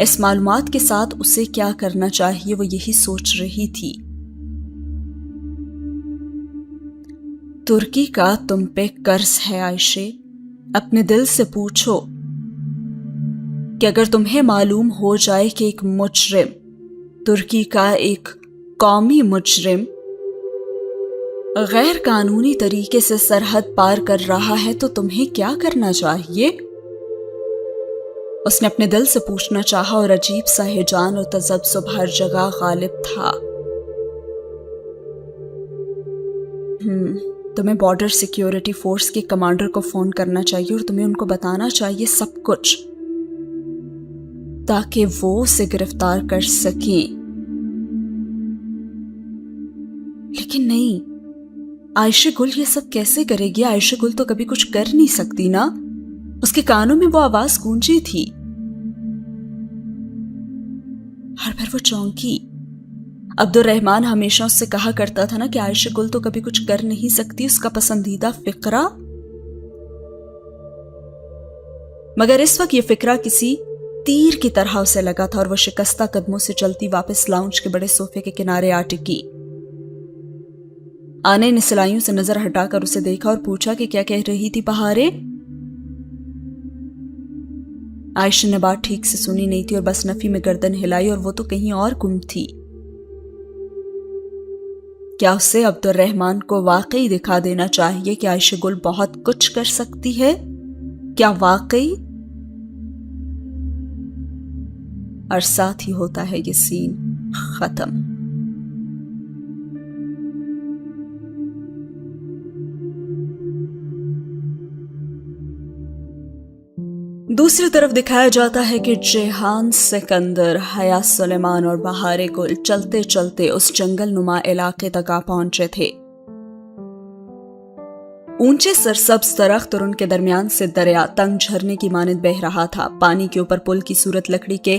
اس معلومات کے ساتھ اسے کیا کرنا چاہیے وہ یہی سوچ رہی تھی۔ ترکی کا تم پہ قرض ہے عائشہ، اپنے دل سے پوچھو کہ اگر تمہیں معلوم ہو جائے کہ ایک مجرم، ترکی کا ایک قومی مجرم غیر قانونی طریقے سے سرحد پار کر رہا ہے تو تمہیں کیا کرنا چاہیے؟ اس نے اپنے دل سے پوچھنا چاہا اور عجیب سا ہیجان اور تذبذب ہر جگہ غالب تھا۔ تمہیں بارڈر سیکیورٹی فورس کے کمانڈر کو فون کرنا چاہیے اور تمہیں ان کو بتانا چاہیے سب کچھ، تاکہ وہ اسے گرفتار کر سکیں۔ لیکن نہیں، عائشہ گل یہ سب کیسے کرے گی؟ عائشہ گل تو کبھی کچھ کر نہیں سکتی نا۔ اس کے کانوں میں وہ آواز گونجی تھی اور پھر وہ چونکی۔ عبد الرحمن ہمیشہ اس سے کہا کرتا تھا نا کہ عائشہ گل تو کبھی کچھ کر نہیں سکتی، اس کا پسندیدہ فقرہ۔ مگر اس وقت یہ فقرہ کسی تیر کی طرح اسے لگا تھا اور وہ شکستہ قدموں سے چلتی واپس لاؤنج کے بڑے صوفے کے کنارے آ ٹکی۔ آنے نے سلائیوں سے نظر ہٹا کر اسے دیکھا اور پوچھا کہ کیا کہہ رہی تھی بہارے؟ عائشہ نے بات ٹھیک سے سنی نہیں تھی اور بس نفی میں گردن ہلائی، اور وہ تو کہیں اور گم تھی۔ کیا اسے عبد الرحمن کو واقعی دکھا دینا چاہیے کہ عائشہ گل بہت کچھ کر سکتی ہے؟ کیا واقعی؟ اور ساتھ ہی ہوتا ہے یہ سین ختم۔ دوسری طرف دکھایا جاتا ہے کہ جیہان سکندر، حیا سلیمان اور بہار گل چلتے چلتے اس جنگل نما علاقے تک آ پہنچے تھے۔ اونچے سرسبز درخت اور ان کے درمیان سے دریا تنگ جھرنے کی مانند بہہ رہا تھا۔ پانی کے اوپر پل کی صورت لکڑی کے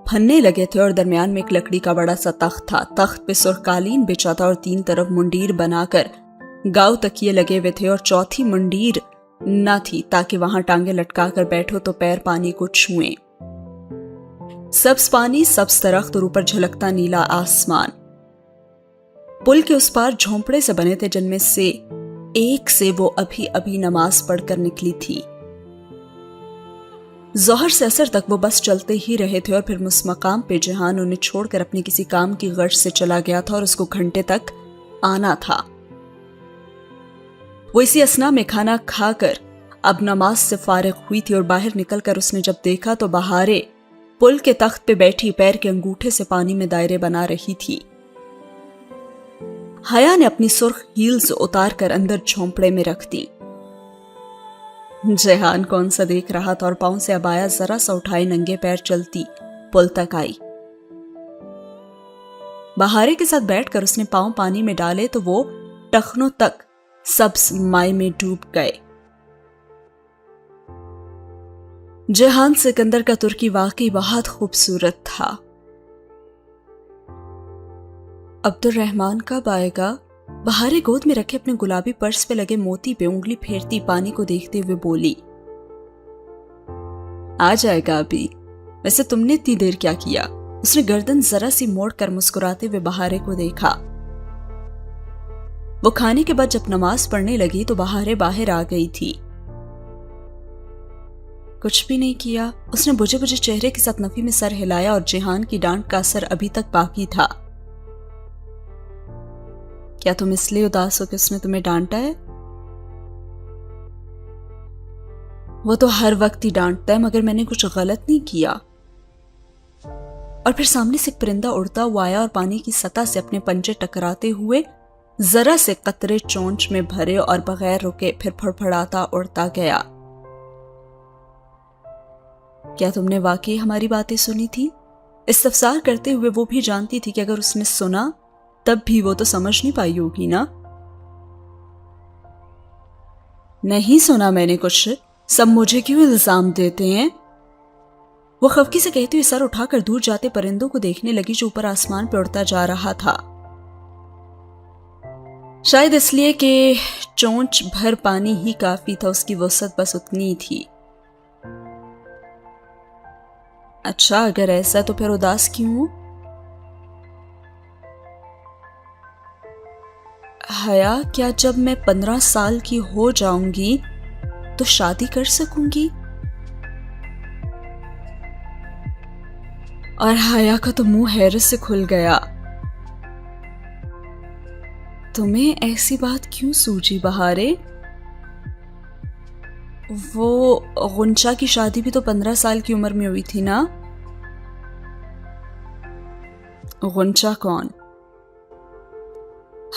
پھنے لگے تھے اور درمیان میں ایک لکڑی کا بڑا سا تخت تھا۔ تخت پہ سرخ قالین بچھا تھا اور تین طرف منڈیر بنا کر گاؤ تکیے لگے ہوئے تھے، اور چوتھی منڈیر نہ تھی تاکہ وہاں ٹانگیں لٹکا کر بیٹھو تو پیر پانی کو چھوئیں۔ سبز پانی، سبز درخت اور اوپر جھلکتا نیلا آسمان۔ پل کے اس پار جھونپڑے سے بنے تھے جن میں سے ایک سے وہ ابھی ابھی نماز پڑھ کر نکلی تھی۔ ظہر سے عصر تک وہ بس چلتے ہی رہے تھے اور پھر اس مقام پہ جہان انہیں چھوڑ کر اپنے کسی کام کی غرض سے چلا گیا تھا اور اس کو گھنٹے تک آنا تھا۔ وہ اسی اثنا میں کھانا کھا کر اب نماز سے فارغ ہوئی تھی اور باہر نکل کر اس نے جب دیکھا تو بہارے پل کے تخت پہ بیٹھی پیر کے انگوٹھے سے پانی میں دائرے بنا رہی تھی۔ حیا نے اپنی سرخ ہیلز اتار کر اندر جھونپڑے میں رکھ دی۔ جیہان کون سا دیکھ رہا تھا اور پاؤں سے عبایا ذرا سا اٹھائے ننگے پیر چلتی پل تک آئی۔ بہارے کے ساتھ بیٹھ کر اس نے پاؤں پانی میں ڈالے تو وہ ٹخنوں تک سبز مائی میں ڈوب گئے۔ جہان سکندر کا ترکی واقعی بہت خوبصورت تھا۔ عبد الرحمن کب آئے گا؟ بہارے گود میں رکھے اپنے گلابی پرس پہ لگے موتی پہ انگلی پھیرتی پانی کو دیکھتے ہوئے بولی، آ جائے گا ابھی۔ ویسے تم نے اتنی دیر کیا کیا؟ اس نے گردن ذرا سی موڑ کر مسکراتے ہوئے بہارے کو دیکھا۔ وہ کھانے کے بعد جب نماز پڑھنے لگی تو بہارے باہر آ گئی تھی۔ کچھ بھی نہیں کیا، اس نے بجھے بجھے چہرے کے ساتھ نفی میں سر ہلایا اور جہان کی ڈانٹ کا اثر ابھی تک باقی تھا۔ کیا تم اس لیے اداس ہو کہ اس نے تمہیں ڈانٹا ہے؟ وہ تو ہر وقت ہی ڈانٹتا ہے، مگر میں نے کچھ غلط نہیں کیا۔ اور پھر سامنے سے ایک پرندہ اڑتا ہوا آیا اور پانی کی سطح سے اپنے پنجے ٹکراتے ہوئے ذرا سے قطرے چونچ میں بھرے اور بغیر رکے پھر پھڑپھڑاتا اڑتا گیا۔ کیا تم نے واقعی ہماری باتیں سنی تھی؟ استفسار کرتے ہوئے وہ بھی جانتی تھی کہ اگر اس نے سنا تب بھی وہ تو سمجھ نہیں پائی ہوگی نا۔ نہیں سنا میں نے کچھ، سب مجھے کیوں الزام دیتے ہیں؟ وہ خفگی سے کہتے ہوئے سر اٹھا کر دور جاتے پرندوں کو دیکھنے لگی جو اوپر آسمان پہ اڑتا جا رہا تھا۔ شاید اس لیے کہ چونچ بھر پانی ہی کافی تھا، اس کی وسعت بس اتنی تھی۔ اچھا اگر ایسا تو پھر اداس کیوں ہو؟ حیا کیا جب میں 15 سال کی ہو جاؤں گی تو شادی کر سکوں گی؟ اور حیا کا تو منہ حیرت سے کھل گیا. تمہیں ایسی بات کیوں سوچی بہارے؟ وہ غنچہ کی شادی بھی تو 15 سال کی عمر میں ہوئی تھی نا؟ غنچہ کون؟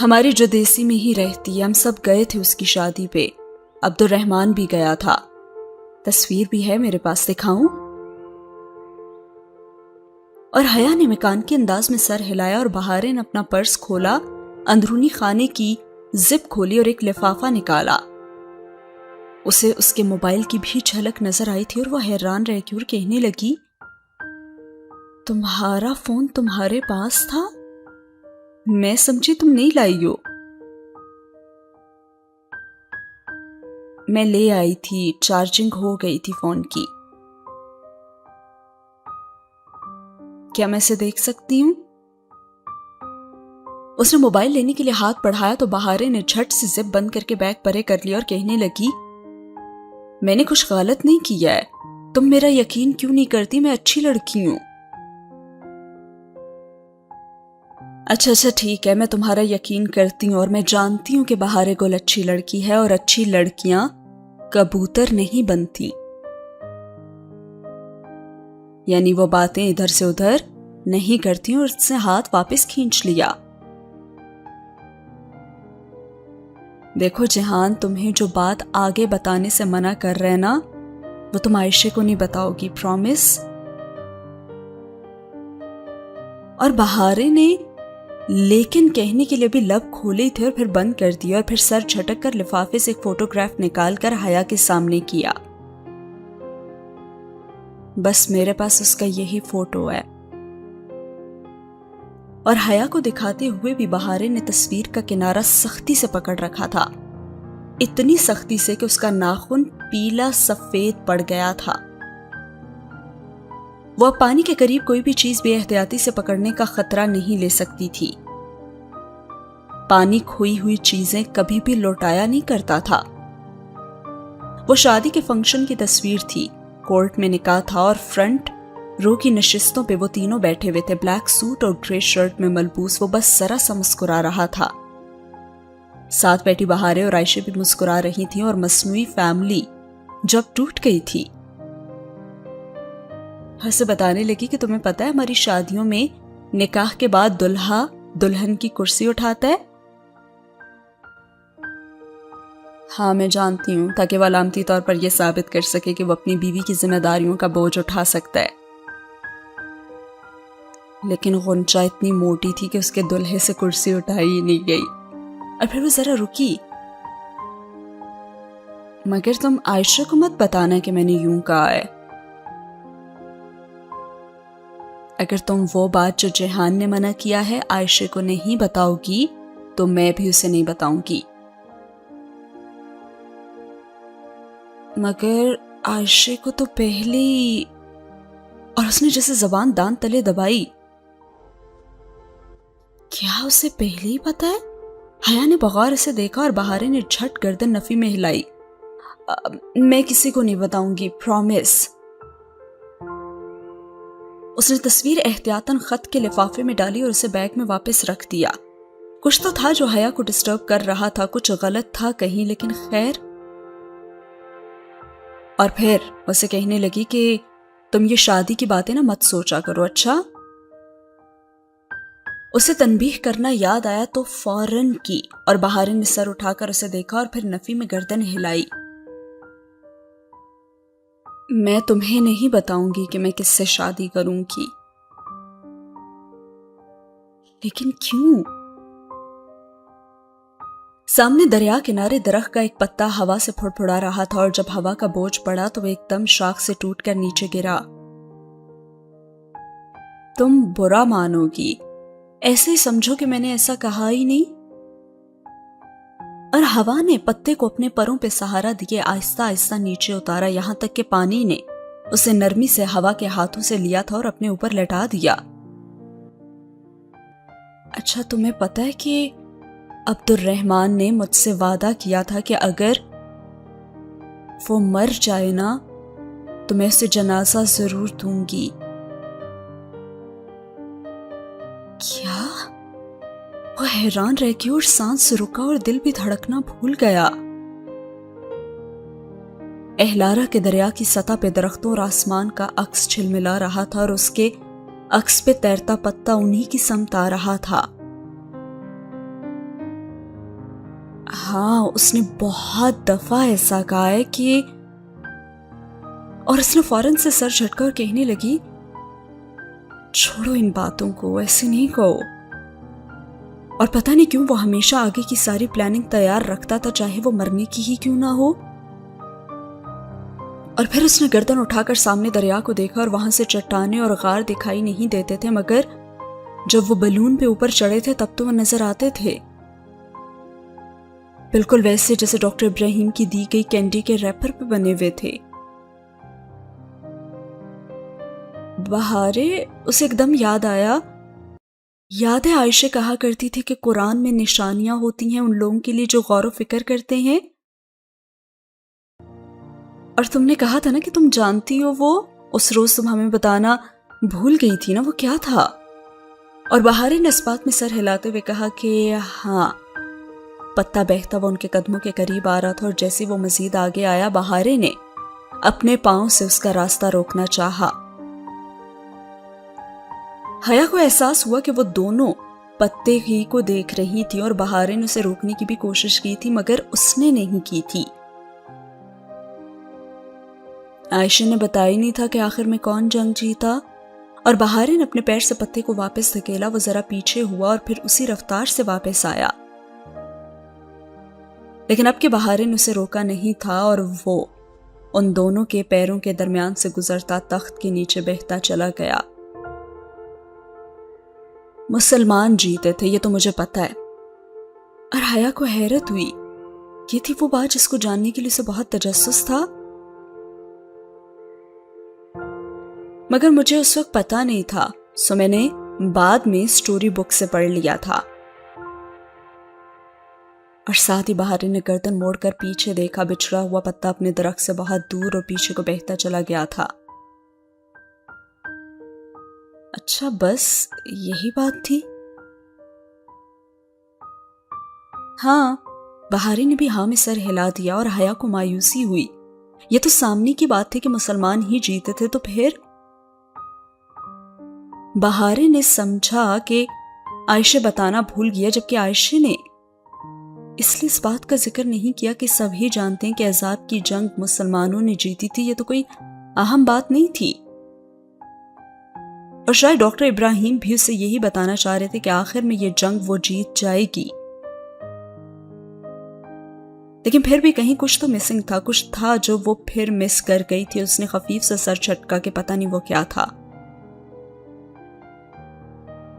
ہماری جو دیسی میں ہی رہتی ہے، ہم سب گئے تھے اس کی شادی پہ. عبد الرحمن بھی گیا تھا، تصویر بھی ہے میرے پاس، دکھاؤں؟ اور حیا نے مکانکی انداز میں سر ہلایا اور بہارے نے اپنا پرس کھولا، اندرونی خانے کی زپ کھولی اور ایک لفافہ نکالا. اسے اس کے موبائل کی بھی جھلک نظر آئی تھی اور وہ حیران رہ گئی اور کہنے لگی، تمہارا فون تمہارے پاس تھا؟ میں سمجھی تم نہیں لائی ہو. میں لے آئی تھی، چارجنگ ہو گئی تھی فون کی. کیا میں اسے دیکھ سکتی ہوں؟ اس نے موبائل لینے کے لیے ہاتھ بڑھایا تو بہارے نے جھٹ سے زپ بند کر کے بیگ پرے کر لیا اور کہنے لگی، میں نے کچھ غلط نہیں کیا ہے، تم میرا یقین کیوں نہیں کرتی؟ میں اچھی لڑکی ہوں. اچھا ٹھیک ہے، میں تمہارا یقین کرتی ہوں اور میں جانتی ہوں کہ بہارے گل اچھی لڑکی ہے اور اچھی لڑکیاں کبوتر نہیں بنتی. یعنی وہ باتیں ادھر سے ادھر نہیں کرتی اور اس نے ہاتھ واپس کھینچ لیا. دیکھو جہان، تمہیں جو بات آگے بتانے سے منع کر رہے نا، وہ تم عائشہ کو نہیں بتاؤ گی، پرومس؟ اور بہارے نے لیکن کہنے کے لیے بھی لب کھولے تھے اور پھر بند کر دیا اور پھر سر جھٹک کر لفافے سے ایک فوٹوگراف نکال کر حیا کے سامنے کیا. بس میرے پاس اس کا یہی فوٹو ہے. اور حیا کو دکھاتے ہوئے بھی بہارے نے تصویر کا کنارہ سختی سے پکڑ رکھا تھا، اتنی سختی سے کہ اس کا ناخن پیلا سفید پڑ گیا تھا. وہ اب پانی کے قریب کوئی بھی چیز بے احتیاطی سے پکڑنے کا خطرہ نہیں لے سکتی تھی. پانی کھوئی ہوئی چیزیں کبھی بھی لوٹایا نہیں کرتا تھا. وہ شادی کے فنکشن کی تصویر تھی، کورٹ میں نکاح تھا اور فرنٹ رو کی نشستوں پہ وہ تینوں بیٹھے ہوئے تھے، بلیک سوٹ اور گرے شرٹ میں ملبوس. وہ بس ذرا سا مسکرا رہا تھا. ساتھ بیٹھی بہارے اور عائشہ بھی مسکرا رہی تھیں اور مصنوعی فیملی جب ٹوٹ گئی تھی. ہنسے بتانے لگی کہ تمہیں پتا ہے ہماری شادیوں میں نکاح کے بعد دلہا دلہن کی کرسی اٹھاتا ہے. ہاں میں جانتی ہوں، تاکہ وہ علامتی طور پر یہ ثابت کر سکے کہ وہ اپنی بیوی کی ذمہ داریوں کا بوجھ اٹھا سکتا ہے. لیکن غنچہ اتنی موٹی تھی کہ اس کے دلہے سے کرسی اٹھائی ہی نہیں گئی. اور پھر وہ ذرا رکی، مگر تم عائشہ کو مت بتانا کہ میں نے یوں کہا ہے. اگر تم وہ بات جو جہان نے منع کیا ہے عائشہ کو نہیں بتاؤ گی تو میں بھی اسے نہیں بتاؤں گی. مگر عائشہ کو تو پہلے ہی، اور اس نے جیسے زبان دان تلے دبائی. کیا اسے پہلے ہی پتا ہے؟ حیا نے بغور اسے دیکھا اور بہارے نے جھٹ گردن نفی میں ہلائی. میں کسی کو نہیں بتاؤں گی، پرومس. اس نے تصویر احتیاطاً خط کے لفافے میں ڈالی اور اسے بیگ میں واپس رکھ دیا. کچھ تو تھا جو حیا کو ڈسٹرب کر رہا تھا، کچھ غلط تھا کہیں، لیکن خیر. اور پھر اسے کہنے لگی کہ تم یہ شادی کی باتیں نا مت سوچا کرو، اچھا؟ اسے تنبیہ کرنا یاد آیا تو فوراً کی اور بہارے نے سر اٹھا کر اسے دیکھا اور پھر نفی میں گردن ہلائی. میں تمہیں نہیں بتاؤں گی کہ میں کس سے شادی کروں گی. لیکن کیوں؟ سامنے دریا کنارے درخت کا ایک پتا ہوا سے پھڑ پھڑا رہا تھا اور جب ہوا کا بوجھ پڑا تو وہ ایک دم شاخ سے ٹوٹ کر نیچے گرا. تم برا مانو گی، ایسے ہی سمجھو کہ میں نے ایسا کہا ہی نہیں. اور ہوا نے پتے کو اپنے پروں پہ سہارا دیے آہستہ آہستہ نیچے اتارا، یہاں تک کہ پانی نے اسے نرمی سے ہوا کے ہاتھوں سے لیا تھا اور اپنے اوپر لٹا دیا۔ اچھا تمہیں پتہ ہے کہ عبد الرحمن نے مجھ سے وعدہ کیا تھا کہ اگر وہ مر جائے نا تو میں اسے جنازہ ضرور دوں گی۔ کیا؟ وہ حیران رہ گئی اور سانس رکا اور دل بھی دھڑکنا بھول گیا۔ اہلارا کے دریا کی سطح پہ درختوں اور آسمان کا عکس جھلملا رہا تھا اور اس کے عکس پہ تیرتا پتا انہی کی سمت آ رہا تھا۔ ہاں، اس نے بہت دفعہ ایسا کہا ہے کہ، اور اس نے فوراً سے سر جھٹکا اور کہنے لگی، چھوڑو ان باتوں کو، ایسے نہیں کہو۔ اور پتہ نہیں کیوں وہ ہمیشہ آگے کی ساری پلاننگ تیار رکھتا تھا، چاہے وہ مرنے کی ہی کیوں نہ ہو۔ اور پھر اس نے گردن اٹھا کر سامنے دریا کو دیکھا اور وہاں سے چٹانیں اور غار دکھائی نہیں دیتے تھے، مگر جب وہ بلون پہ اوپر چڑھے تھے تب تو وہ نظر آتے تھے، بالکل ویسے جیسے ڈاکٹر ابراہیم کی دی گئی کینڈی کے ریپر پہ بنے ہوئے تھے۔ بہارے، اسے ایک دم یاد آیا، یاد ہے عائشہ کہا کرتی تھی کہ قرآن میں نشانیاں ہوتی ہیں ان لوگوں کے لیے جو غور و فکر کرتے ہیں، اور تم نے کہا تھا نا کہ تم جانتی ہو وہ، اس روز تم ہمیں بتانا بھول گئی تھی نا، وہ کیا تھا؟ اور بہارے نے اس بات میں سر ہلاتے ہوئے کہا کہ ہاں۔ پتا بہتا وہ ان کے قدموں کے قریب آ رہا تھا اور جیسے وہ مزید آگے آیا بہارے نے اپنے پاؤں سے اس کا راستہ روکنا چاہا۔ حیا کو احساس ہوا کہ وہ دونوں پتے ہی کو دیکھ رہی تھی اور بہارے نے اسے روکنے کی بھی کوشش کی تھی مگر اس نے نہیں کی تھی۔ عائشہ نے بتایا ہی نہیں تھا کہ آخر میں کون جنگ جیتا، اور بہارے نے اپنے پیر سے پتے کو واپس دھکیلا، وہ ذرا پیچھے ہوا اور پھر اسی رفتار سے واپس آیا، لیکن اب کے بہارے نے اسے روکا نہیں تھا اور وہ ان دونوں کے پیروں کے درمیان سے گزرتا تخت کے نیچے بہتا چلا گیا۔ مسلمان جیتے تھے، یہ تو مجھے پتا ہے۔ اور حیا کو حیرت ہوئی، یہ تھی وہ بات جس کو جاننے کے لیے اسے بہت تجسس تھا، مگر مجھے اس وقت پتا نہیں تھا، سو میں نے بعد میں سٹوری بک سے پڑھ لیا تھا۔ اور ساتھ ہی بہارے نے گردن موڑ کر پیچھے دیکھا، بچھڑا ہوا پتا اپنے درخت سے بہت دور اور پیچھے کو بہتا چلا گیا تھا۔ اچھا بس یہی بات تھی؟ ہاں، بہارے نے بھی ہاں میں سر ہلا دیا اور حیا کو مایوسی ہوئی، یہ تو سامنے کی بات تھی کہ مسلمان ہی جیتے تھے، تو پھر؟ بہارے نے سمجھا کہ عائشہ بتانا بھول گیا، جبکہ عائشہ نے اس لیے اس بات کا ذکر نہیں کیا کہ سبھی جانتے ہیں کہ عذاب کی جنگ مسلمانوں نے جیتی تھی، یہ تو کوئی اہم بات نہیں تھی، اور شاید ڈاکٹر ابراہیم بھی اسے یہی بتانا چاہ رہے تھے کہ آخر میں یہ جنگ وہ جیت جائے گی، لیکن پھر بھی کہیں کچھ تو مسنگ تھا، کچھ تھا جو وہ پھر مس کر گئی تھی۔ اس نے خفیف سے سر چھٹکا کہ پتہ نہیں وہ کیا تھا،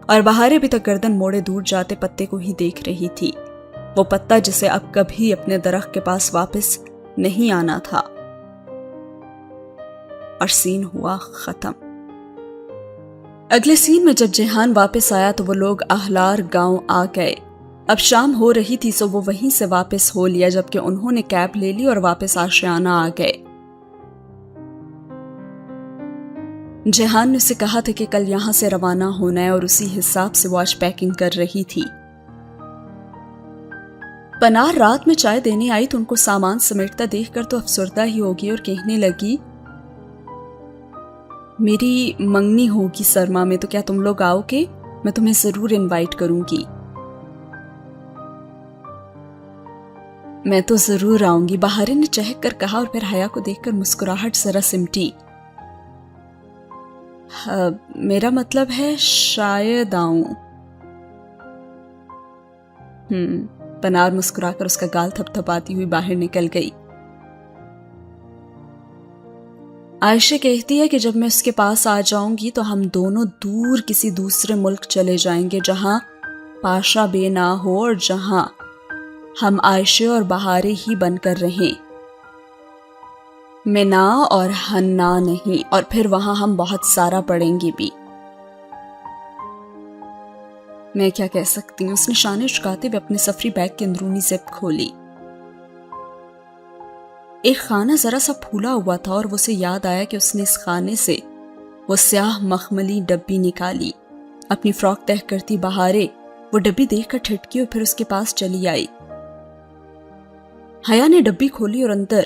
اور بہارے ابھی تک گردن موڑے دور جاتے پتے کو ہی دیکھ رہی تھی، وہ پتا جسے اب کبھی اپنے درخت کے پاس واپس نہیں آنا تھا، اور سین ہوا ختم۔ اگلے سین میں جب جہان واپس آیا تو وہ لوگ اہلار گاؤں آ گئے، اب شام ہو رہی تھی، سو وہ وہیں سے واپس ہو لیا، جبکہ انہوں نے کیب لے لی اور واپس آشیانہ آ گئے۔ جہان نے اسے کہا تھا کہ کل یہاں سے روانہ ہونا ہے اور اسی حساب سے وہ آج پیکنگ کر رہی تھی۔ پنار رات میں چائے دینے آئی تو ان کو سامان سمیٹتا دیکھ کر تو افسردہ ہی ہوگی اور کہنے لگی، میری منگنی ہوگی سرما میں، تو کیا تم لوگ آؤ گے؟ میں تمہیں ضرور انوائٹ کروں گی۔ میں تو ضرور آؤں گی، بہارے نے چہک کر کہا، اور پھر حیا کو دیکھ کر مسکراہٹ ذرا سمٹی۔ میرا مطلب ہے شاید آؤں۔ پنار مسکرا کر اس کا گال تھپ تھپاتی ہوئی باہر نکل گئی۔ عائشہ کہتی ہے کہ جب میں اس کے پاس آ جاؤں گی تو ہم دونوں دور کسی دوسرے ملک چلے جائیں گے جہاں پاشا بے نہ ہو اور جہاں ہم عائشہ اور بہارے ہی بن کر رہیں۔ منا اور ہننا نہیں، اور پھر وہاں ہم بہت سارا پڑھیں گے بھی۔ میں کیا کہہ سکتی ہوں، اس نے شانے چکاتے ہوئے اپنے سفری بیگ کی اندرونی زپ کھولی۔ ایک خانہ ذرا سا پھولا ہوا تھا اور اسے یاد آیا کہ اس نے اس خانے سے وہ سیاہ مخملی ڈبی نکالی۔ اپنی فراک تہہ کرتی بہارے وہ ڈبی دیکھ کر ٹھٹکی اور پھر اس کے پاس چلی آئی۔ حیا نے ڈبی کھولی اور اندر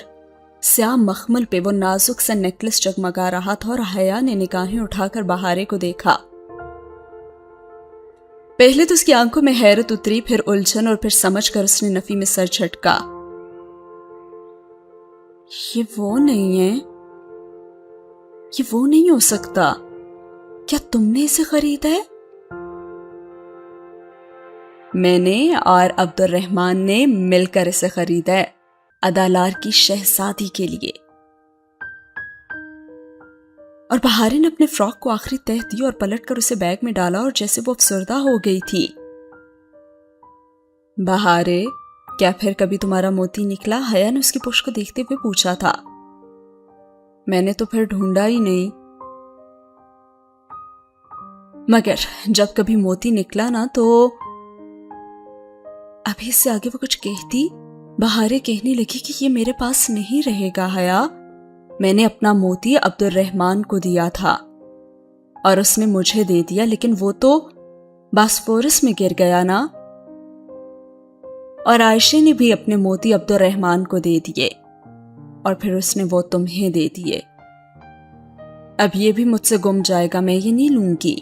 سیاہ مخمل پہ وہ نازک سا نیکلس جگمگا رہا تھا، اور حیا نے نگاہیں اٹھا کر بہارے کو دیکھا۔ پہلے تو اس کی آنکھوں میں حیرت اتری، پھر الجھن، اور پھر سمجھ کر اس نے نفی میں سر جھٹکا۔ یہ وہ نہیں ہے، یہ وہ نہیں ہو سکتا، کیا تم نے اسے خریدا ہے؟ میں نے اور عبد الرحمن نے مل کر اسے خریدا ہے، ادالار کی شہزادی کے لیے۔ اور بہارے نے اپنے فراک کو آخری تہہ دی اور پلٹ کر اسے بیگ میں ڈالا، اور جیسے وہ افسردہ ہو گئی تھی۔ بہارے، کیا پھر کبھی تمہارا موتی نکلا؟ حیا نے اس کی پشت کو دیکھتے ہوئے پوچھا تھا۔ میں نے تو پھر ڈھونڈا ہی نہیں، مگر جب کبھی موتی نکلا نا تو… ابھی اس سے آگے وہ کچھ کہتی، بہارے کہنے لگی کہ یہ میرے پاس نہیں رہے گا حیا، میں نے اپنا موتی عبد الرحمن کو دیا تھا اور اس نے مجھے دے دیا، لیکن وہ تو باسفورس میں گر گیا نا، اور عائشہ نے بھی اپنے موتی عبد الرحمن کو دے دیے، اور پھر اس نے وہ تمہیں دے دیے۔ اب یہ بھی مجھ سے گم جائے گا، میں یہ نہیں لوں گی۔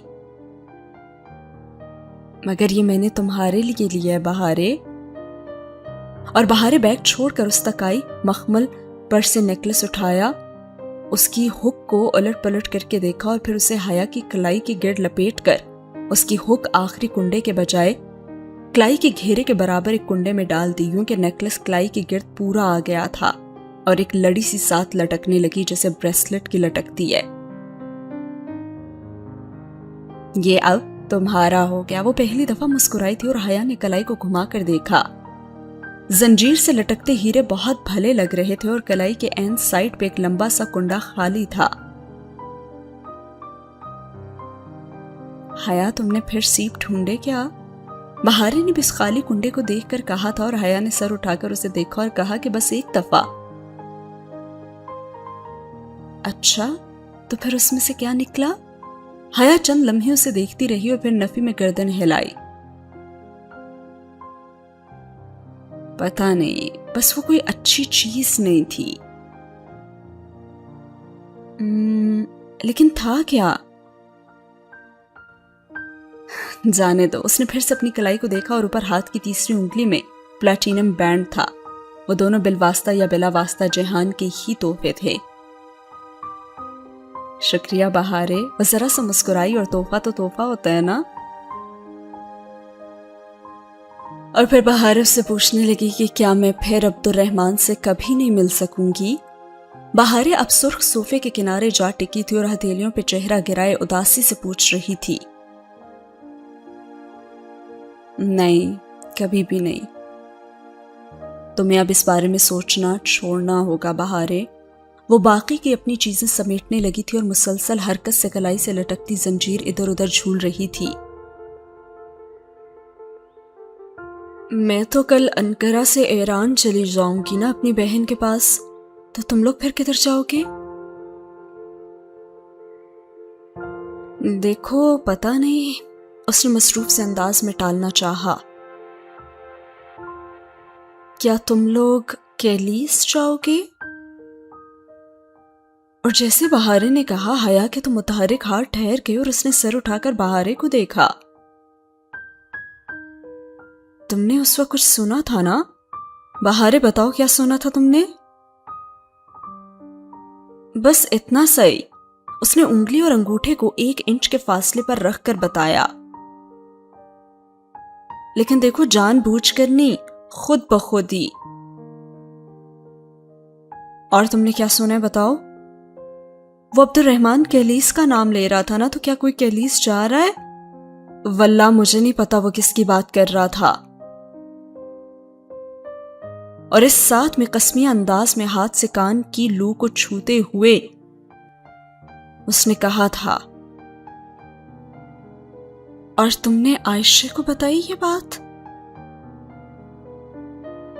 مگر یہ میں نے تمہارے لیے لیا ہے بہارے۔ اور بہارے بیگ چھوڑ کر اس تک آئی، مخمل پر سے نیکلس اٹھایا، اس کی ہک کو الٹ پلٹ کر کے دیکھا، اور پھر اسے حیا کی کلائی کے گرد لپیٹ کر اس کی ہک آخری کنڈے کے بجائے کلائی کے گھیرے کے برابر ایک کنڈے میں ڈال دی، یوں کہ نیکلس کلائی کے گرد پورا آ گیا تھا، اور ایک لڑی سی ساتھ لٹکنے لگی جیسے بریسلٹ کی لٹکتی ہے۔ یہ اب تمہارا ہو گیا۔ وہ پہلی دفعہ مسکرائی تھی اور حیا نے کلائی کو گھما کر دیکھا۔ زنجیر سے لٹکتے ہیرے بہت بھلے لگ رہے تھے، اور کلائی کے اینڈ سائڈ پہ ایک لمبا سا کنڈا خالی تھا۔ حیا، تم نے پھر سیپ ڈھونڈے کیا؟ بہارے نے بھی اس خالی کنڈے کو دیکھ کر کہا تھا، اور حیا نے سر اٹھا کر اسے دیکھا اور کہا کہ بس ایک دفعہ۔ اچھا، تو پھر اس میں سے کیا نکلا؟ حیا چند لمحے اسے دیکھتی رہی اور پھر نفی میں گردن ہلائی۔ پتہ نہیں، بس وہ کوئی اچھی چیز نہیں تھی۔ لیکن تھا کیا؟ جانے دو۔ اس نے پھر سے اپنی کلائی کو دیکھا اور اوپر ہاتھ کی تیسری انگلی میں پلاٹینم بینڈ تھا۔ وہ دونوں بالواسطہ یا بلا واسطہ جہان کے ہی تحفے تھے۔ شکریہ بہارے۔ وہ ذرا سا مسکرائی، اور تحفہ تو تحفہ ہوتا ہے نا۔ اور پھر بہارے اس سے پوچھنے لگی کہ کیا میں پھر عبد الرحمن سے کبھی نہیں مل سکوں گی؟ بہارے اب سرخ صوفے کے کنارے جا ٹکی تھی اور ہتھیلیوں پہ چہرہ گرائے اداسی سے پوچھ رہی تھی۔ نہیں، کبھی بھی نہیں۔ تمہیں اب اس بارے میں سوچنا چھوڑنا ہوگا بہارے۔ وہ باقی کی اپنی چیزیں سمیٹنے لگی تھی اور مسلسل حرکت سے کلائی سے لٹکتی زنجیر ادھر ادھر جھول رہی تھی۔ میں تو کل انقرہ سے ایران چلی جاؤں گی نا اپنی بہن کے پاس، تو تم لوگ پھر کدھر جاؤ گے؟ دیکھو پتہ نہیں، اس نے مصروف سے انداز میں ٹالنا چاہا۔ کیا تم لوگ کیلیس جاؤ گے؟ اور جیسے بہارے نے کہا، حیا کے تو متحرک ہاتھ ٹھہر گئے اور اس نے سر اٹھا کر بہارے کو دیکھا۔ تم نے اس وقت کچھ سنا تھا نا؟ بہارے بتاؤ کیا سنا تھا تم نے؟ بس اتنا سہی، اس نے انگلی اور انگوٹھے کو 1 انچ کے فاصلے پر رکھ کر بتایا۔ لیکن دیکھو جان بوجھ کر نہیں، خود بخود ہی۔ اور تم نے کیا سنا ہے بتاؤ؟ وہ عبد الرحمن کیلیس کا نام لے رہا تھا نا، تو کیا کوئی کیلیس جا رہا ہے؟ واللہ مجھے نہیں پتا وہ کس کی بات کر رہا تھا۔ اور اس ساتھ میں قسمیہ انداز میں ہاتھ سے کان کی لو کو چھوتے ہوئے اس نے کہا تھا، اور تم نے عائشہ کو بتائی یہ بات؟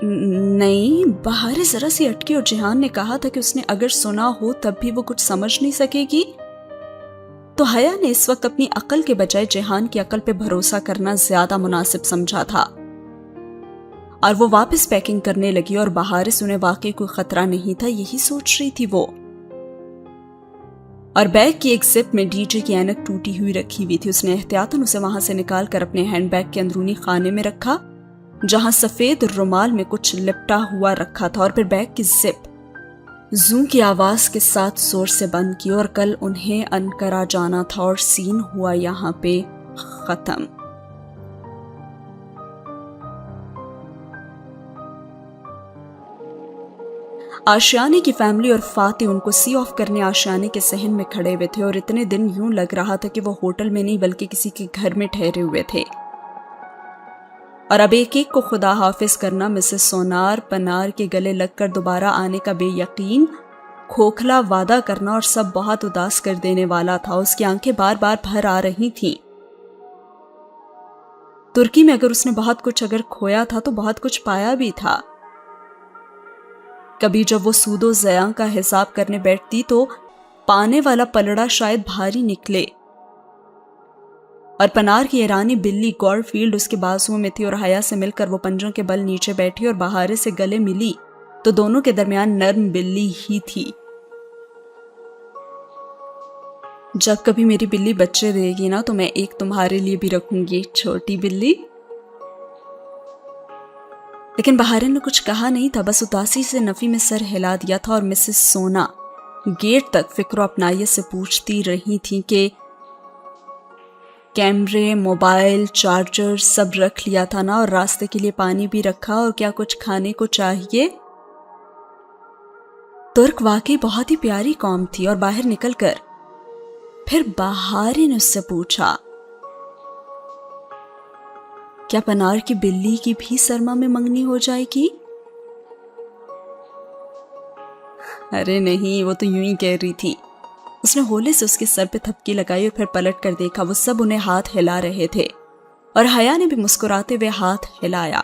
نہیں، بہار ذرا سی اٹکی اور جہان نے کہا تھا کہ اس نے اگر سنا ہو تب بھی وہ کچھ سمجھ نہیں سکے گی۔ تو حیا نے اس وقت اپنی عقل کے بجائے جہان کی عقل پہ بھروسہ کرنا زیادہ مناسب سمجھا تھا، اور وہ واپس پیکنگ کرنے لگی، اور بہار سے انہیں واقعی کوئی خطرہ نہیں تھا، یہی سوچ رہی تھی وہ۔ اور بیگ کی ایک زپ میں ڈی جے کی اینک ٹوٹی ہوئی رکھی ہوئی تھی۔ اس نے احتیاطاً اسے وہاں سے نکال کر اپنے ہینڈ بیگ کے اندرونی خانے میں رکھا، جہاں سفید رومال میں کچھ لپٹا ہوا رکھا تھا، اور پھر بیگ کی زپ زوں کی آواز کے ساتھ زور سے بند کی، اور کل انہیں انقرہ جانا تھا، اور سین ہوا یہاں پہ ختم۔ آشیانے کی فیملی اور فاتح ان کو سی آف کرنے آشیانے کے صحن میں کھڑے ہوئے تھے، اور اتنے دن یوں لگ رہا تھا کہ وہ ہوٹل میں نہیں بلکہ کسی کے گھر میں ٹھہرے ہوئے تھے، اور اب ایک ایک کو خدا حافظ کرنا، مسز سونار پنار کے گلے لگ کر دوبارہ آنے کا بے یقین کھوکھلا وعدہ کرنا، اور سب بہت اداس کر دینے والا تھا۔ اس کی آنکھیں بار بار بھر آ رہی تھیں۔ ترکی میں اگر اس نے بہت کچھ اگر کھویا تھا تو بہت کچھ پایا بھی تھا۔ کبھی جب وہ سود و زیاں کا حساب کرنے بیٹھتی تو پانے والا پلڑا شاید بھاری نکلے، اور پنار کی ایرانی بلی گور فیلڈ اس کے بازوؤں میں تھی، اور حیا سے مل کر وہ پنجوں کے بل نیچے بیٹھی اور بہارے سے گلے ملی تو دونوں کے درمیان نرم بلی ہی تھی۔ جب کبھی میری بلی بچے دے گی نا تو میں ایک تمہارے لیے بھی رکھوں گی، چھوٹی بلی۔ لیکن بہارے نے کچھ کہا نہیں تھا، بس اداسی سے نفی میں سر ہلا دیا تھا، اور مسز سونا گیٹ تک فکر و اپنائیت سے پوچھتی رہی تھی کہ کیمرے، موبائل، چارجر سب رکھ لیا تھا نا، اور راستے کے لیے پانی بھی رکھا، اور کیا کچھ کھانے کو چاہیے؟ ترک واقعی بہت ہی پیاری قوم تھی، اور باہر نکل کر پھر بہارے نے اس سے پوچھا، کیا پنار کی بلی کی بھی سرما میں منگنی ہو جائے گی؟ ارے نہیں، وہ تو یوں ہی کہہ رہی تھی۔ اس نے ہولے سے اس کے سر پہ تھپکی لگائی اور پھر پلٹ کر دیکھا، وہ سب انہیں ہاتھ ہلا رہے تھے، اور حیا نے بھی مسکراتے ہوئے ہاتھ ہلایا۔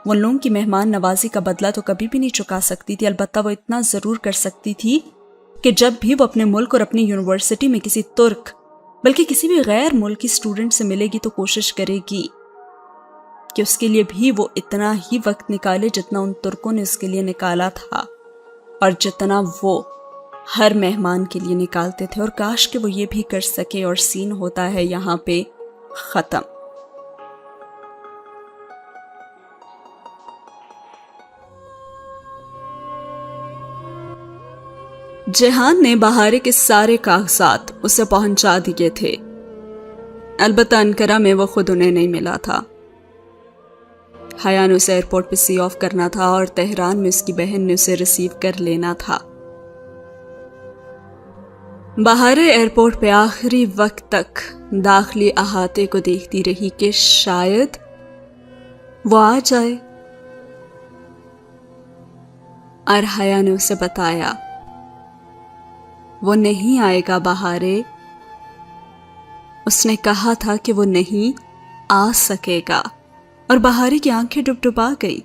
وہ لوگوں کی مہمان نوازی کا بدلہ تو کبھی بھی نہیں چکا سکتی تھی، البتہ وہ اتنا ضرور کر سکتی تھی کہ جب بھی وہ اپنے ملک اور اپنی یونیورسٹی میں کسی ترک بلکہ کسی بھی غیر ملکی اسٹوڈنٹ سے ملے گی تو کوشش کرے گی کہ اس کے لیے بھی وہ اتنا ہی وقت نکالے جتنا ان ترکوں نے اس کے لیے نکالا تھا، اور جتنا وہ ہر مہمان کے لیے نکالتے تھے، اور کاش کہ وہ یہ بھی کر سکے، اور سین ہوتا ہے یہاں پہ ختم۔ جہان نے بہارے کے سارے کاغذات اسے پہنچا دیے تھے، البتہ انقرہ میں وہ خود انہیں نہیں ملا تھا۔ حیا نے اسے ایئرپورٹ پہ سی آف کرنا تھا، اور تہران میں اس کی بہن نے اسے ریسیو کر لینا تھا۔ بہارے ایئرپورٹ پہ آخری وقت تک داخلی احاطے کو دیکھتی رہی کہ شاید وہ آ جائے، اور حیا نے اسے بتایا وہ نہیں آئے گا بہارے، اس نے کہا تھا کہ وہ نہیں آ سکے گا، اور بہارے کی آنکھیں ڈبڈبا گئی۔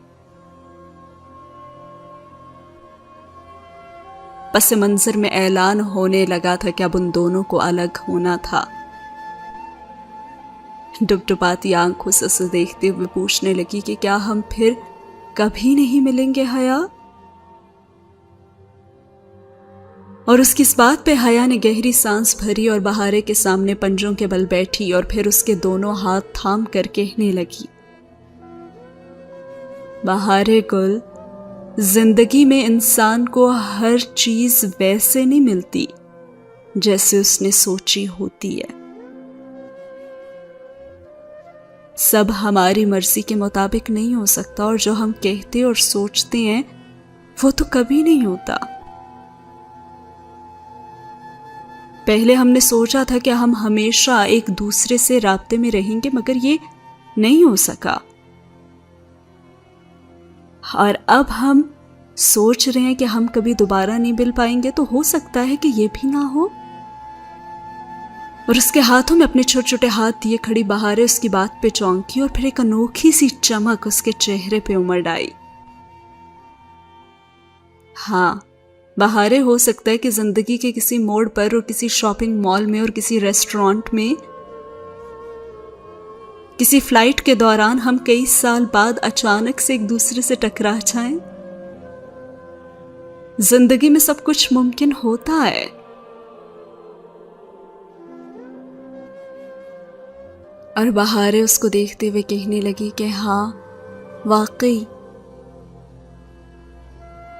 پس منظر میں اعلان ہونے لگا تھا کہ اب ان دونوں کو الگ ہونا تھا۔ ڈبڈباتی آنکھوں سے اسے دیکھتے ہوئے پوچھنے لگی کہ کیا ہم پھر کبھی نہیں ملیں گے حیا؟ اور اس کی اس بات پہ حیا نے گہری سانس بھری اور بہارے کے سامنے پنجوں کے بل بیٹھی، اور پھر اس کے دونوں ہاتھ تھام کر کہنے لگی، بہارے گل، زندگی میں انسان کو ہر چیز ویسے نہیں ملتی جیسے اس نے سوچی ہوتی ہے، سب ہماری مرضی کے مطابق نہیں ہو سکتا، اور جو ہم کہتے اور سوچتے ہیں وہ تو کبھی نہیں ہوتا۔ پہلے ہم نے سوچا تھا کہ ہم ہمیشہ ایک دوسرے سے رابطے میں رہیں گے، مگر یہ نہیں ہو سکا۔ اور اب ہم سوچ رہے ہیں کہ ہم کبھی دوبارہ نہیں مل پائیں گے، تو ہو سکتا ہے کہ یہ بھی نہ ہو۔ اور اس کے ہاتھوں میں اپنے چھوٹے چھوٹے ہاتھ دیے کھڑی بہاریں اس کی بات پہ چونکی اور پھر ایک انوکھی سی چمک اس کے چہرے پہ امڑ آئی۔ ہاں، بہاریں ہو سکتا ہے کہ زندگی کے کسی موڑ پر اور کسی شاپنگ مال میں اور کسی ریسٹورانٹ میں، کسی فلائٹ کے دوران ہم کئی سال بعد اچانک سے ایک دوسرے سے ٹکرا جائیں۔ زندگی میں سب کچھ ممکن ہوتا ہے۔ اور بہاریں اس کو دیکھتے ہوئے کہنے لگی کہ ہاں واقعی،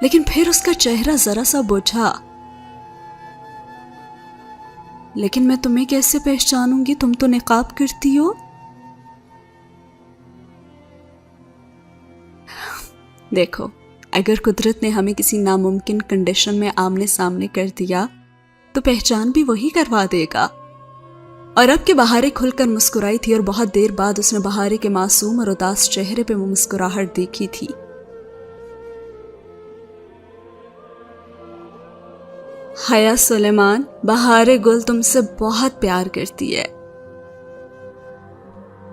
لیکن پھر اس کا چہرہ ذرا سا بجھا۔ لیکن میں تمہیں کیسے پہچانوں گی؟ تم تو نقاب کرتی ہو۔ دیکھو، اگر قدرت نے ہمیں کسی ناممکن کنڈیشن میں آمنے سامنے کر دیا تو پہچان بھی وہی کروا دے گا۔ اور اب کہ بہاریں کھل کر مسکرائی تھی اور بہت دیر بعد اس نے بہاریں کے معصوم اور اداس چہرے پہ وہ مسکراہٹ دیکھی تھی۔ حیا سلیمان، بہاریں گل تم سے بہت پیار کرتی ہے۔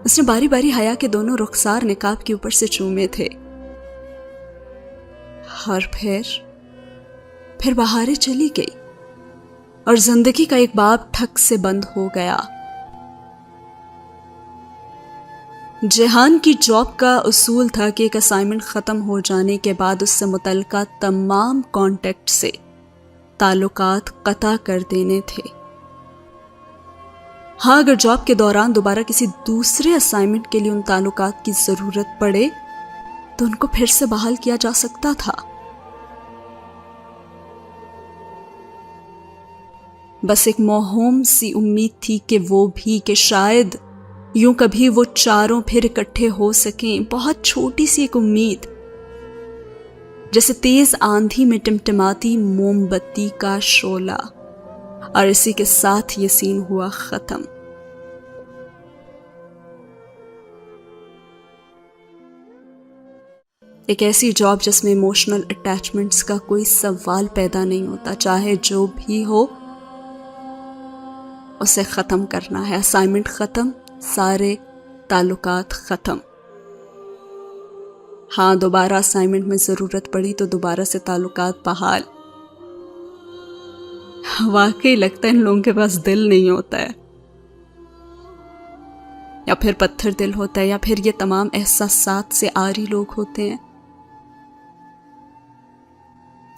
اس نے باری باری حیا کے دونوں رخسار نقاب کے اوپر سے چومے تھے۔ اور پھر بہاریں چلی گئی اور زندگی کا ایک باب ٹھک سے بند ہو گیا۔ جہان کی جاب کا اصول تھا کہ ایک اسائنمنٹ ختم ہو جانے کے بعد اس سے متعلقہ تمام کانٹیکٹ سے تعلقات قطع کر دینے تھے۔ ہاں، اگر جاب کے دوران دوبارہ کسی دوسرے اسائنمنٹ کے لیے ان تعلقات کی ضرورت پڑے تو ان کو پھر سے بحال کیا جا سکتا تھا۔ بس ایک موہوم سی امید تھی کہ وہ بھی، کہ شاید یوں کبھی وہ چاروں پھر اکٹھے ہو سکیں۔ بہت چھوٹی سی ایک امید، جیسے تیز آندھی میں ٹمٹماتی موم بتی کا شعلہ۔ اور اسی کے ساتھ یہ سین ہوا ختم۔ ایک ایسی جاب جس میں ایموشنل اٹیچمنٹس کا کوئی سوال پیدا نہیں ہوتا، چاہے جو بھی ہو اسے ختم کرنا ہے۔ اسائنمنٹ ختم، سارے تعلقات ختم۔ ہاں، دوبارہ اسائنمنٹ میں ضرورت پڑی تو دوبارہ سے تعلقات بحال۔ واقعی لگتا ہے ان لوگوں کے پاس دل نہیں ہوتا ہے، یا پھر پتھر دل ہوتا ہے، یا پھر یہ تمام احساسات سے عاری لوگ ہوتے ہیں۔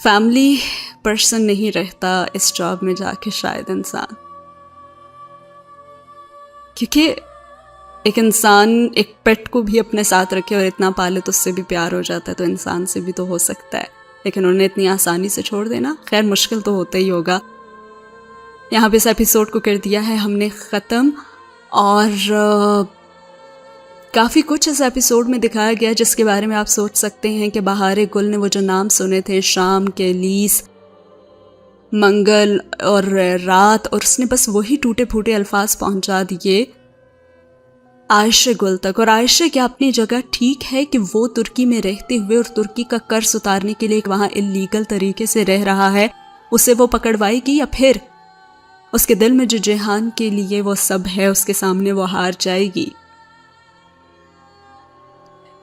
فیملی پرسن نہیں رہتا اس جاب میں جا کے شاید انسان، کیونکہ ایک انسان ایک پیٹ کو بھی اپنے ساتھ رکھے اور اتنا پالے تو اس سے بھی پیار ہو جاتا ہے، تو انسان سے بھی تو ہو سکتا ہے، لیکن انہوں نے اتنی آسانی سے چھوڑ دینا۔ خیر، مشکل تو ہوتا ہی ہوگا۔ یہاں پہ اس ایپیسوڈ کو کر دیا ہے ہم نے ختم، اور کافی کچھ اس ایپیسوڈ میں دکھایا گیا جس کے بارے میں آپ سوچ سکتے ہیں کہ بہاریں گل نے وہ جو نام سنے تھے، شام، کیلیس، منگل اور رات، اور اس نے بس وہی ٹوٹے پھوٹے الفاظ پہنچا دیے عائشہ گل تک۔ اور عائشہ کیا اپنی جگہ ٹھیک ہے کہ وہ ترکی میں رہتے ہوئے اور ترکی کا قرض اتارنے کے لیے وہاں اللیگل طریقے سے رہ رہا ہے، اسے وہ پکڑوائے گی، یا پھر اس کے دل میں جو جہان کے لیے وہ سب ہے اس کے سامنے وہ ہار جائے گی؟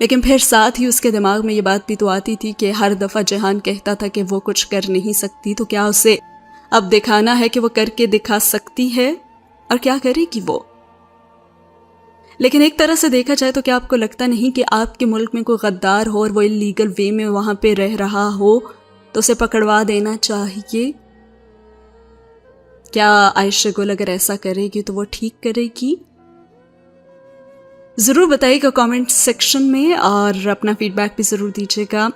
لیکن پھر ساتھ ہی اس کے دماغ میں یہ بات بھی تو آتی تھی کہ ہر دفعہ جہان کہتا تھا کہ وہ کچھ کر نہیں سکتی، تو کیا اسے اب دکھانا ہے کہ وہ کر کے دکھا سکتی ہے؟ اور کیا کرے گی وہ؟ لیکن ایک طرح سے دیکھا جائے تو کیا آپ کو لگتا نہیں کہ آپ کے ملک میں کوئی غدار ہو اور وہ اللیگل وے میں وہاں پہ رہ رہا ہو تو اسے پکڑوا دینا چاہیے؟ کیا عائشہ گل اگر ایسا کرے گی تو وہ ٹھیک کرے گی؟ ضرور بتائیے گا کامنٹ سیکشن میں، اور اپنا فیڈ بیک بھی ضرور دیجیے گا۔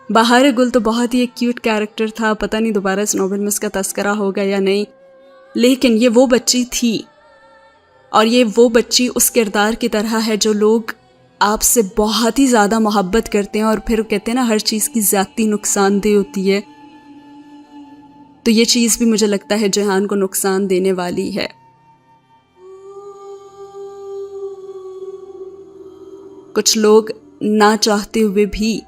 بہاریں گل تو بہت ہی ایک کیوٹ کیریکٹر تھا، پتہ نہیں دوبارہ اس ناول میں اس کا تذکرہ ہوگا یا نہیں، لیکن یہ وہ بچی تھی، اور یہ وہ بچی اس کردار کی طرح ہے جو لوگ آپ سے بہت ہی زیادہ محبت کرتے ہیں اور پھر کہتے ہیں نا ہر چیز کی زیادتی نقصان دہ ہوتی ہے، تو یہ چیز بھی مجھے لگتا ہے جہان کو نقصان دینے والی ہے۔ کچھ لوگ نہ چاہتے ہوئے بھی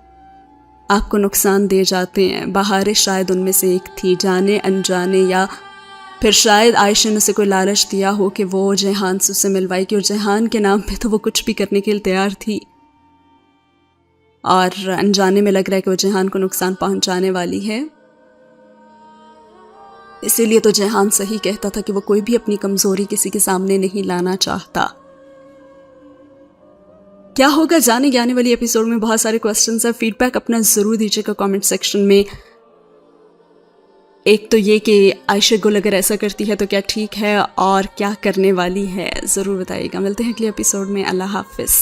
آپ کو نقصان دے جاتے ہیں. بہاریں شاید ان میں سے ایک تھی، جانے انجانے، یا پھر شاید عائشہ نے اسے کوئی لالچ دیا ہو کہ وہ جیحان سے اسے ملوائے گی، اور جیحان کے نام پہ تو وہ کچھ بھی کرنے کے لیے تیار تھی، اور انجانے میں لگ رہا ہے کہ وہ جیحان کو نقصان پہنچانے والی ہے. اسی لیے تو جیحان صحیح کہتا تھا کہ وہ کوئی بھی اپنی کمزوری کسی کے سامنے نہیں لانا چاہتا. کیا ہوگا جانے گے آنے والی ایپیسوڈ میں. بہت سارے کوسچنز ہیں. فیڈ بیک اپنا ضرور دیجیے گا کامنٹ سیکشن میں. ایک تو یہ کہ عائشہ گل اگر ایسا کرتی ہے تو کیا ٹھیک ہے، اور کیا کرنے والی ہے، ضرور بتائیے گا. ملتے ہیں اگلے ایپیسوڈ میں. اللہ حافظ.